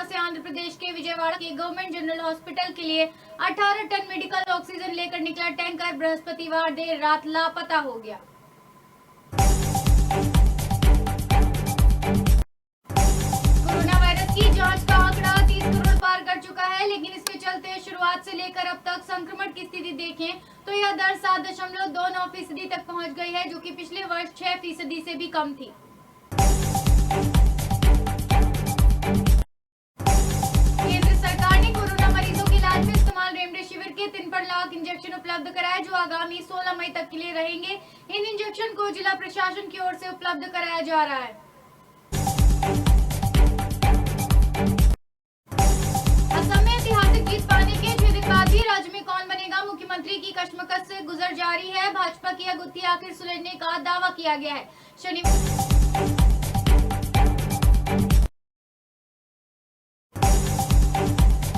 ओडिशा से आंध्र प्रदेश के विजयवाड़ा के गवर्नमेंट जनरल हॉस्पिटल के लिए 18 टन मेडिकल ऑक्सीजन लेकर निकला टैंकर बृहस्पतिवार देर रात लापता हो गया। कोरोना वायरस की जांच का आंकड़ा 30 करोड़ पार कर चुका है, लेकिन इसके चलते शुरुआत से लेकर अब तक संक्रमण की स्थिति देखें तो यह दर 7.29% तक पहुंच गई है, जो कि पिछले वर्ष 6% से भी कम थी। केंद्र सरकार ने कोरोना मरीजों के इलाज में इस्तेमाल रेमडेसिविर के 53 लाख इंजेक्शन उपलब्ध कराए, जो आगामी 16 मई तक के लिए रहेंगे। इन इंजेक्शन को जिला प्रशासन की ओर से उपलब्ध कराया जा रहा है। असम में ऐतिहासिक जीत पाने के 6 दिन बाद भी राज्य में कौन बनेगा, मुख्यमंत्री की कश्मकश से गुजर जारी है। भाजपा की अगुत्थी आखिर सुलझने का दावा किया गया है।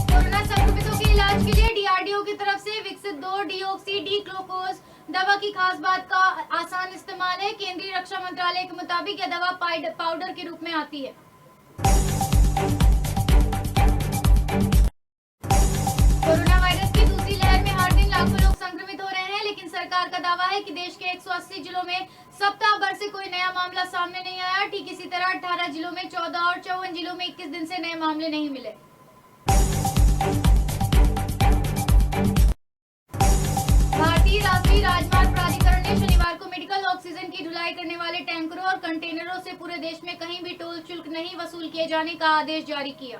कोरोना संक्रमितों के इलाज के लिए डीआरडीओ की तरफ से विकसित 2 डीऑक्सी डी ग्लूकोज दवा की खास बात का आसान इस्तेमाल है। केंद्रीय रक्षा मंत्रालय के मुताबिक यह दवा पाउडर के रूप में आती है। कोरोना वायरस की दूसरी लहर में हर दिन लाखों लोग संक्रमित हो रहे हैं, लेकिन सरकार का दावा है कि देश के 180 जिलों में सप्ताह भर से कोई नया मामला सामने नहीं आया। ठीक इसी तरह 18 जिलों में 14 और 54 जिलों में 21 दिन से नए मामले नहीं मिले। भारतीय राष्ट्रीय राजमार्ग प्राधिकरण ने शनिवार को मेडिकल ऑक्सीजन की ढुलाई करने वाले टैंकरों और कंटेनरों से पूरे देश में कहीं भी टोल शुल्क नहीं वसूल किए जाने का आदेश जारी किया।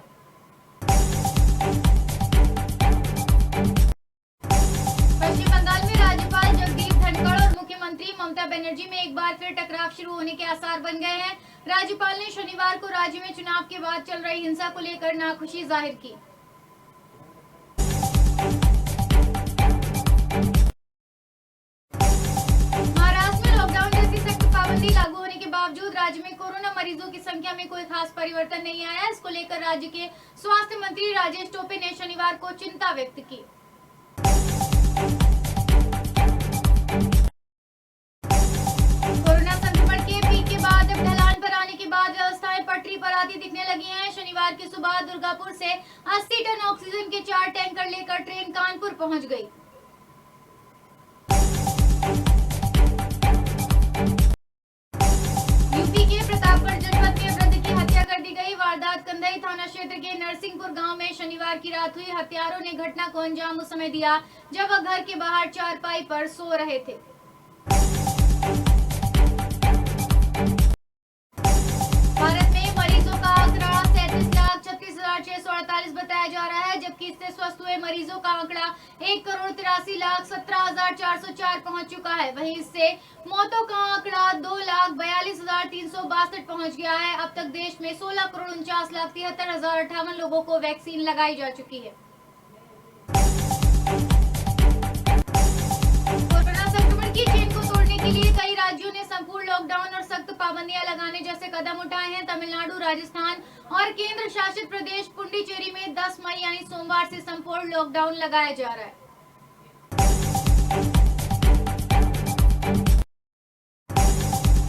पश्चिम बंगाल में राज्यपाल जगदीप धनखड़ और मुख्यमंत्री ममता बनर्जी में एक बार फिर टकराव शुरू होने के आसार बन गए हैं। राज्यपाल ने शनिवार को राज्य में चुनाव के बाद चल रही हिंसा को लेकर नाखुशी जाहिर की। महाराष्ट्र में लॉकडाउन जैसी सख्त पाबंदी लागू होने के बावजूद राज्य में कोरोना मरीजों की संख्या में कोई खास परिवर्तन नहीं आया। इसको लेकर राज्य के स्वास्थ्य मंत्री राजेश टोपे ने शनिवार को चिंता व्यक्त की। कोरोना संक्रमण के पीक के बाद अब ढलान पर आने के बाद व्यवस्थाएं पटरी पर आती दिखने लगी हैं। शनिवार की सुबह दुर्गापुर से 80 टन ऑक्सीजन के 4 टैंकर लेकर ट्रेन कानपुर पहुंच गई। यूपी के प्रतापगढ़ जनपद में वृद्ध की हत्या कर दी गई। वारदात कंदई थाना क्षेत्र के नरसिंहपुर गांव में शनिवार की रात हुई। हत्यारों ने घटना को अंजाम उस समय दिया जब वह घर के बाहर चारपाई पर सो रहे थे। भारत में मरीजों का आंकड़ा 37,36,648 बताया जा रहा है, जबकि इससे स्वस्थ हुए मरीजों का आंकड़ा 1,83,17,404 पहुंच चुका है। वहीं इससे मौतों का आंकड़ा 2,42,362 पहुंच गया है। अब तक देश में 16,49,73,058 लोगों को वैक्सीन लगाई जा चुकी है। कोरोना संक्रमण की चेन को तोड़ने के लिए कई राज्यों ने संपूर्ण लॉकडाउन और सख्त पाबंदियां लगाने जैसे कदम उठाए हैं। तमिलनाडु, राजस्थान और केंद्र शासित प्रदेश पुडुचेरी में 10 मई यानी सोमवार से संपूर्ण लॉकडाउन लगाया जा रहा है।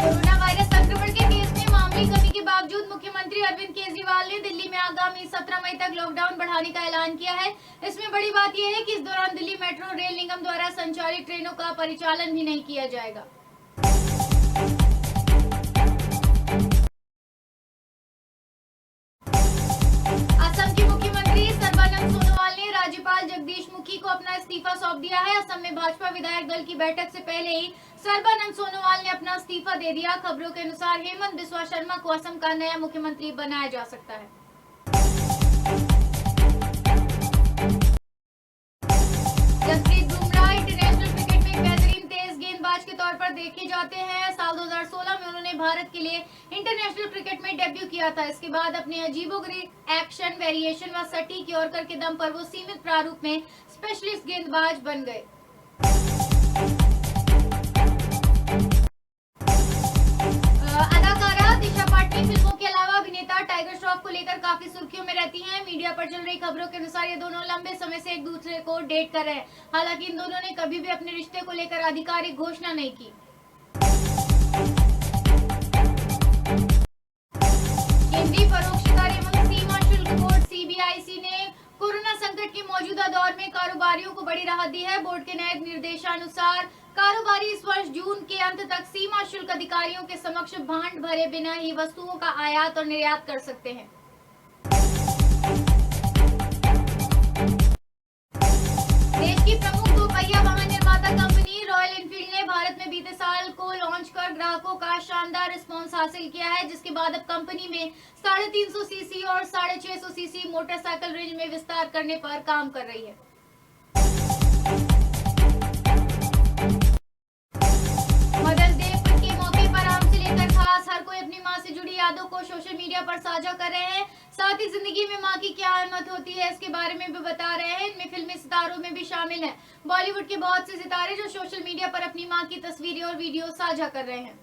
कोरोना वायरस संक्रमण के केस में मामूली कमी के बावजूद मुख्यमंत्री अरविंद केजरीवाल ने दिल्ली में आगामी 17 मई तक लॉकडाउन बढ़ाने का ऐलान किया है। इसमें बड़ी बात यह है कि इस दौरान दिल्ली मेट्रो रेल निगम द्वारा संचालित ट्रेनों का परिचालन भी नहीं किया जाएगा। असम के मुख्यमंत्री सर्बानंद सोनोवाल ने राज्यपाल जगदीश मुखी को अपना इस्तीफा सौंप दिया है। असम में भाजपा विधायक दल की बैठक से पहले ही सर्बानंद सोनोवाल ने अपना इस्तीफा दे दिया। खबरों के अनुसार हेमंत बिस्वा शर्मा को असम का नया मुख्यमंत्री बनाया जा सकता है। जसप्रीत बुमराह इंटरनेशनल क्रिकेट में एक बेहतरीन तेज गेंदबाज के तौर पर देखे जाते हैं। साल 2016 में उन्होंने भारत के लिए इंटरनेशनल क्रिकेट में डेब्यू किया था। इसके बाद अपने अजीबोगरीब एक्शन, वेरिएशन व सटीक यॉर्कर के दम पर वो सीमित प्रारूप में स्पेशलिस्ट गेंदबाज बन गए। अदाकारा दिशा पाटनी फिल्मों के अलावा अभिनेता टाइगर श्रॉफ को लेकर काफी सुर्खियों में रहती हैं। मीडिया पर चल रही खबरों के अनुसार ये दोनों लंबे समय से एक दूसरे को डेट कर रहे हैं। हालांकि इन दोनों ने कभी भी अपने रिश्ते को लेकर आधिकारिक घोषणा नहीं की। केंद्रीय परोक्ष कार्य एवं सीमा शुल्क बोर्ड मौजूदा दौर में कारोबारियों को बड़ी राहत दी है। बोर्ड के नए निर्देशानुसार कारोबारी इस वर्ष जून के अंत तक सीमा शुल्क अधिकारियों के समक्ष भांड भरे बिना ही वस्तुओं का आयात और निर्यात कर सकते हैं। देश की प्रमुख दोपहिया वाहन निर्माता कंपनी रॉयल एनफील्ड ने भारत में बीते साल को लॉन्च कर ग्राहकों का शानदार रिस्पांस हासिल किया है, जिसके बाद अब कंपनी में 350 सीसी और 650 सीसी मोटरसाइकिल रेंज में विस्तार करने पर काम कर रही है। मदर्स डे के मौके पर आम से लेकर खास हर कोई अपनी मां से जुड़ी यादों को सोशल मीडिया पर साझा कर रहे हैं। साथ ही जिंदगी में मां की क्या अहमियत होती है इसके बारे में भी बता रहे हैं। इनमें फिल्मी सितारों में भी शामिल हैं बॉलीवुड के बहुत से सितारे जो सोशल मीडिया पर अपनी मां की तस्वीरें और वीडियो साझा कर रहे हैं।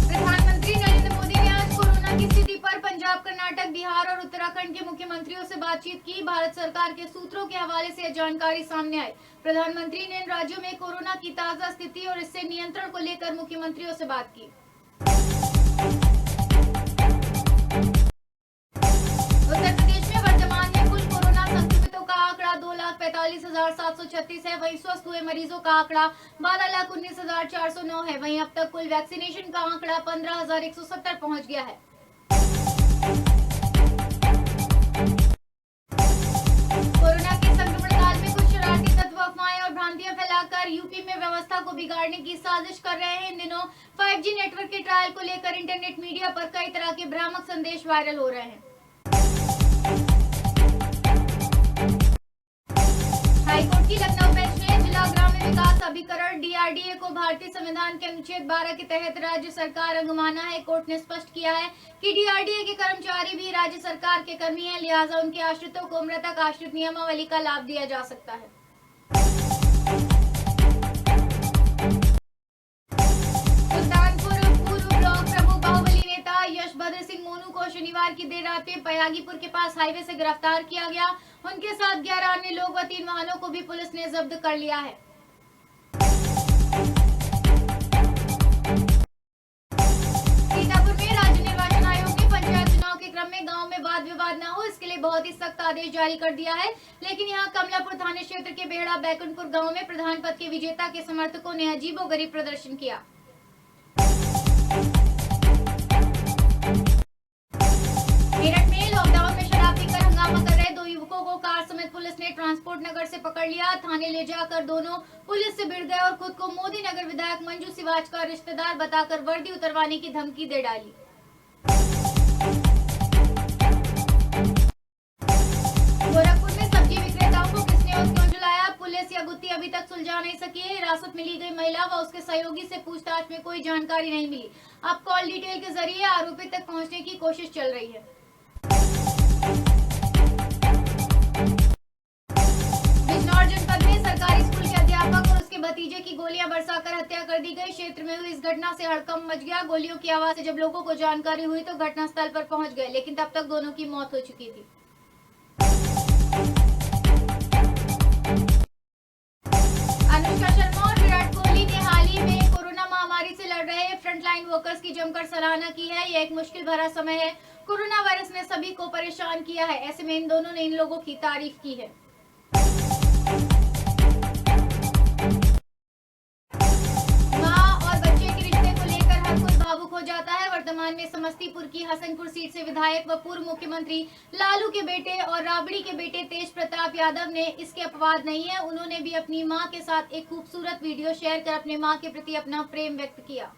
प्रधानमंत्री नरेंद्र मोदी ने आज कोरोना की स्थिति पर पंजाब, कर्नाटक, बिहार और उत्तराखंड के मुख्यमंत्रियों से बातचीत की। भारत सरकार के सूत्रों के हवाले से यह जानकारी सामने आई। प्रधानमंत्री ने इन राज्यों में कोरोना की ताजा स्थिति और इससे नियंत्रण को लेकर मुख्यमंत्रियों से बात की। उत्तर प्रदेश में वर्तमान में कुल कोरोना संक्रमितों का आंकड़ा 2,45,736 है। वहीं स्वस्थ हुए मरीजों का आंकड़ा 12,19,409 है। वहीं अब तक कुल वैक्सीनेशन का आंकड़ा 15,170 पहुंच गया है। कोरोना के संक्रमण काल में कुछ शरारती तत्व अफवाहें और भ्रांतियां फैलाकर यूपी में व्यवस्था को बिगाड़ने की साजिश कर रहे हैं। इन दिनों 5G नेटवर्क के ट्रायल को लेकर इंटरनेट मीडिया पर कई तरह के भ्रामक संदेश वायरल हो रहे हैं। हाईकोर्ट की लखनऊ बेंच ने जिला ग्राम्य विकास अभिकरण DRDA को भारतीय संविधान के अनुच्छेद 12 के तहत राज्य सरकार अंग माना है। कोर्ट ने स्पष्ट किया है कि DRDA के कर्मचारी भी राज्य सरकार के कर्मी हैं, लिहाजा उनके आश्रितों को मृतक आश्रित नियमावली का लाभ दिया जा सकता है। सुल्तानपुर पूर्व ब्लॉक प्रमुख बाहुबली नेता यशभद्र सिंह मोनू को शनिवार की देर रात में पयागीपुर के पास हाईवे से गिरफ्तार किया गया। उनके साथ 11 अन्य लोग व 3 वाहनों को भी पुलिस ने जब्त कर लिया है। सीतापुर में राज्य निर्वाचन आयोग ने पंचायत चुनाव के क्रम में गांव में वाद विवाद न हो इसके लिए बहुत ही सख्त आदेश जारी कर दिया है। लेकिन यहां कमलापुर थाने क्षेत्र के बेहड़ा बैकुंठपुर गांव में प्रधान पद के विजेता के समर्थकों ने अजीबोगरीब प्रदर्शन किया। मेरठ में लॉकडाउन में शराब पीकर हंगामा कर रहे 2 युवकों को कार समेत पुलिस ने ट्रांसपोर्ट नगर से पकड़ लिया। थाने ले जाकर दोनों पुलिस से भिड़ गए और खुद को मोदी नगर विधायक मंजू सिवाच का रिश्तेदार बताकर वर्दी उतरवाने की धमकी दे डाली। गोरखपुर में सब्जी विक्रेताओं को किसने और क्यों जलाया, पुलिस या गुत्ती अभी तक सुलझा नहीं सकी है। हिरासत में ली गई महिला व उसके सहयोगी से पूछताछ में कोई जानकारी नहीं मिली। अब कॉल डिटेल के जरिए आरोपी तक पहुंचने की कोशिश चल रही है। बिजनौर जनपद में सरकारी स्कूल के अध्यापक और उसके भतीजे की गोलियां बरसाकर हत्या कर दी गई। क्षेत्र में हुई इस घटना से हड़कंप मच गया। गोलियों की आवाज से जब लोगों को जानकारी हुई तो घटनास्थल पर पहुंच गए, लेकिन तब तक दोनों की मौत हो चुकी थी। अनुष्का शर्मा और विराट कोहली ने हाल ही में कोरोना महामारी से लड़ रहे फ्रंटलाइन वर्कर्स की जमकर सराहना की है। यह एक मुश्किल भरा समय है। कोरोना वायरस ने सभी को परेशान किया है। ऐसे में इन दोनों ने इन लोगों की तारीफ की है। मां और बच्चे के रिश्ते को लेकर हर कोई भावुक हो जाता है। वर्तमान में समस्तीपुर की हसनपुर सीट से विधायक व पूर्व मुख्यमंत्री लालू के बेटे और राबड़ी के बेटे तेज प्रताप यादव ने इसके अपवाद नहीं है। उन्होंने भी अपनी मां के साथ एक खूबसूरत वीडियो शेयर कर अपने मां के प्रति अपना प्रेम व्यक्त किया।